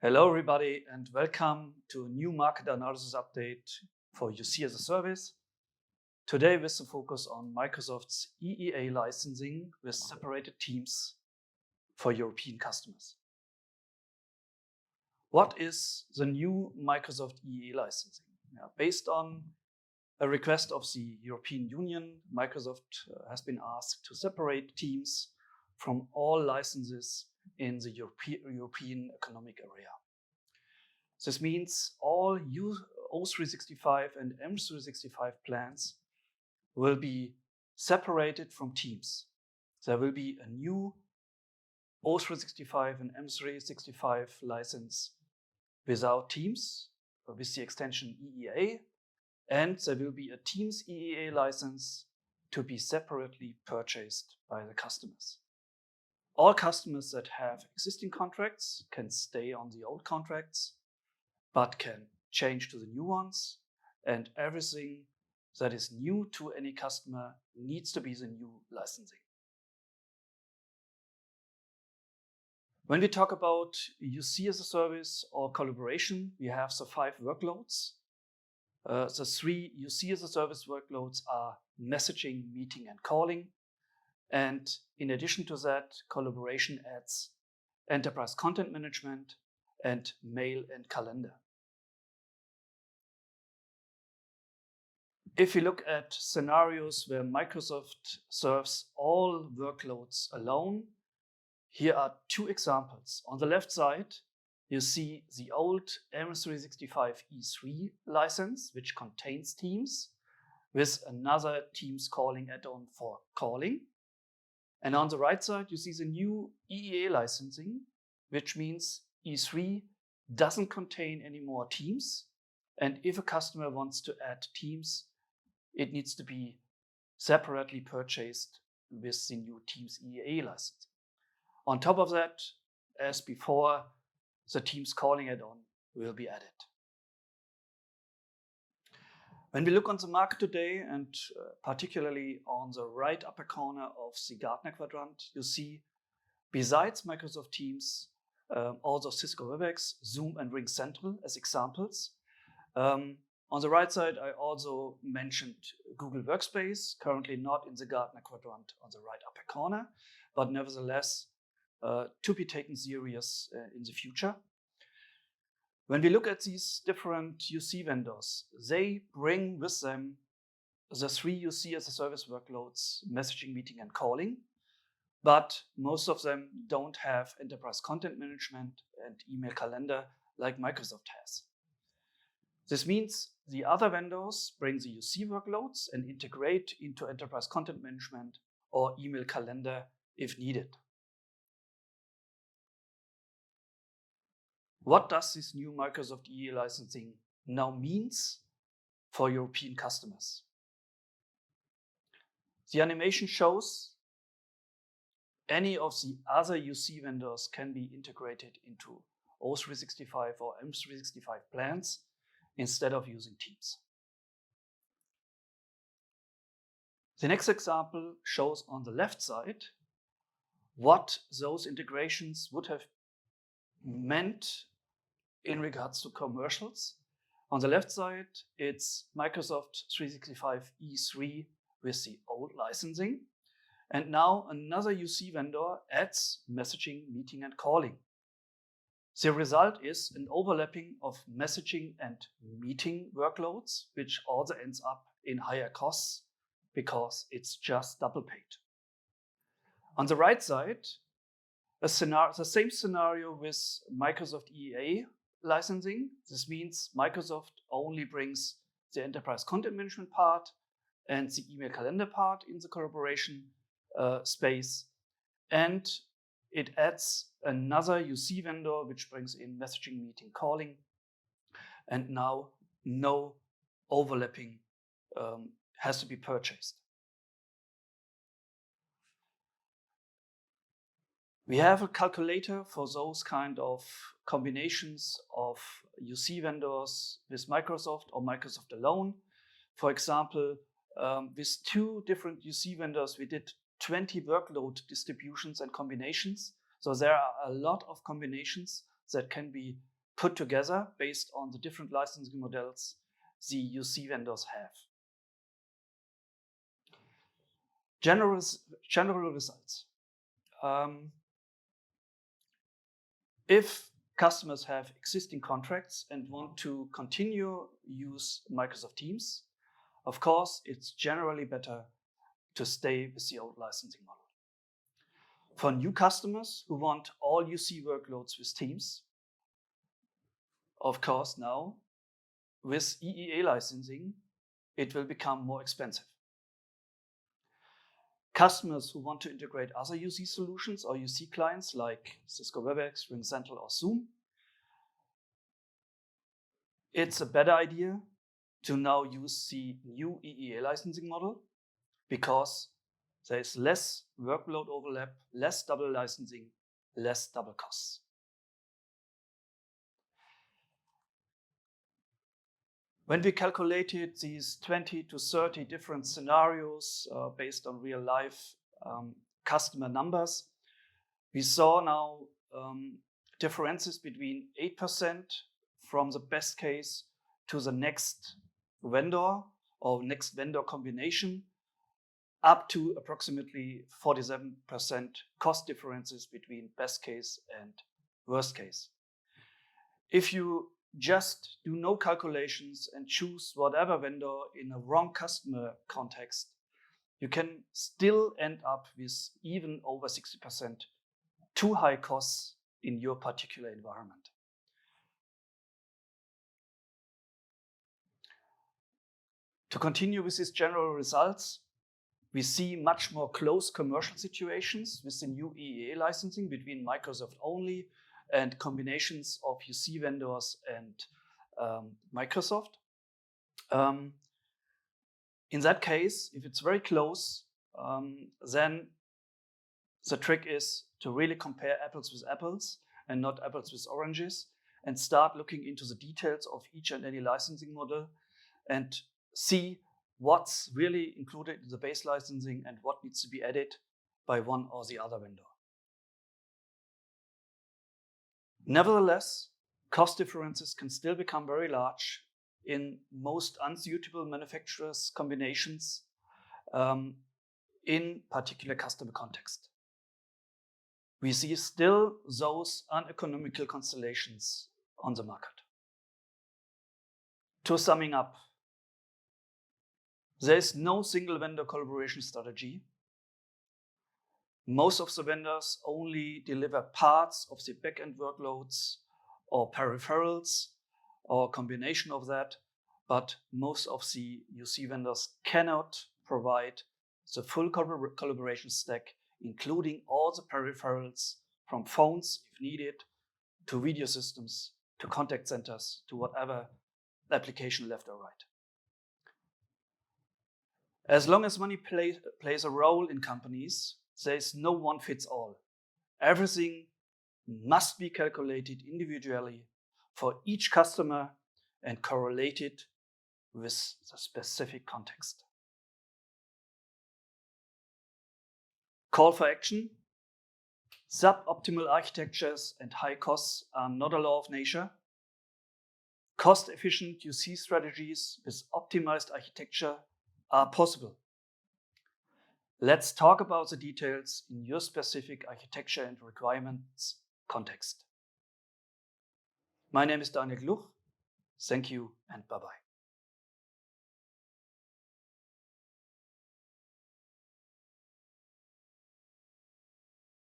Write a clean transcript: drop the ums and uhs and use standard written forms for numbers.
Hello everybody and welcome to a new market analysis update for UC as a service. Today with the focus on Microsoft's EEA licensing with separated teams for European customers. What is the new Microsoft EEA licensing? Based on a request of the European Union, Microsoft has been asked to separate teams from all licenses in the European Economic Area. This means all O365 and M365 plans will be separated from teams. There will be a new O365 and M365 license without teams, with the extension EEA, and there will be a Teams EEA license to be separately purchased by the customers. All customers that have existing contracts can stay on the old contracts, but can change to the new ones, and everything that is new to any customer needs to be the new licensing. When we talk about UC as a service or collaboration, we have the 5 workloads. The 3 UC as a service workloads are messaging, meeting, and calling. And in addition to that, collaboration adds enterprise content management and mail and calendar. If you look at scenarios where Microsoft serves all workloads alone, here are 2 examples. On the left side, you see the old M365 E3 license, which contains Teams, with another Teams calling add-on for calling. And on the right side, you see the new EEA licensing, which means E3 doesn't contain any more Teams. And if a customer wants to add Teams, it needs to be separately purchased with the new Teams EEA license. On top of that, as before, the Teams calling add-on will be added. When we look on the market today, and particularly on the right upper corner of the Gartner quadrant, you see, besides Microsoft Teams, also Cisco Webex, Zoom, and RingCentral as examples. On the right side, I also mentioned Google Workspace, currently not in the Gartner quadrant on the right upper corner, but nevertheless to be taken serious in the future. When we look at these different UC vendors, they bring with them the 3 UC as a service workloads, messaging, meeting, and calling, but most of them don't have enterprise content management and email calendar like Microsoft has. This means the other vendors bring the UC workloads and integrate into enterprise content management or email calendar if needed. What does this new Microsoft EEA licensing now means for European customers? The animation shows any of the other UC vendors can be integrated into O365 or M365 plans instead of using Teams. The next example shows on the left side what those integrations would have meant in regards to commercials. On the left side, it's Microsoft 365 E3 with the old licensing. And now another UC vendor adds messaging, meeting, and calling. The result is an overlapping of messaging and meeting workloads, which also ends up in higher costs because it's just double paid. On the right side, the same scenario with Microsoft EEA licensing. This means Microsoft only brings the enterprise content management part and the email calendar part in the collaboration space, and it adds another UC vendor which brings in messaging, meeting, calling, and now no overlapping has to be purchased. We have a calculator for those kind of combinations of UC vendors with Microsoft or Microsoft alone. For example, with 2 different UC vendors, we did 20 workload distributions and combinations. So there are a lot of combinations that can be put together based on the different licensing models the UC vendors have. General results. If customers have existing contracts and want to continue use Microsoft Teams, of course, it's generally better to stay with the old licensing model. For new customers who want all UC workloads with Teams, of course, now with EEA licensing, it will become more expensive. Customers who want to integrate other UC solutions or UC clients like Cisco WebEx, RingCentral, or Zoom, it's a better idea to now use the new EEA licensing model because there is less workload overlap, less double licensing, less double costs. When we calculated these 20 to 30 different scenarios based on real life customer numbers, we saw now differences between 8% from the best case to the next vendor or next vendor combination, up to approximately 47% cost differences between best case and worst case. If you just do no calculations and choose whatever vendor in a wrong customer context, you can still end up with even over 60% too high costs in your particular environment. To continue with these general results, we see much more close commercial situations with the new EEA licensing between Microsoft only and combinations of UC vendors and Microsoft. In that case, if it's very close, then the trick is to really compare apples with apples and not apples with oranges, and start looking into the details of each and any licensing model and see what's really included in the base licensing and what needs to be added by one or the other vendor. Nevertheless, cost differences can still become very large in most unsuitable manufacturers' combinations in particular customer context. We see still those uneconomical constellations on the market. To summing up, there is no single vendor collaboration strategy. Most of the vendors only deliver parts of the backend workloads or peripherals or a combination of that, but most of the UC vendors cannot provide the full collaboration stack, including all the peripherals from phones, if needed, to video systems, to contact centers, to whatever application left or right. As long as money plays a role in companies, there is no one fits all. Everything must be calculated individually for each customer and correlated with the specific context. Call for action. Suboptimal architectures and high costs are not a law of nature. Cost-efficient UC strategies with optimized architecture are possible. Let's talk about the details in your specific architecture and requirements context. My name is Daniel Gluch. Thank you and bye-bye.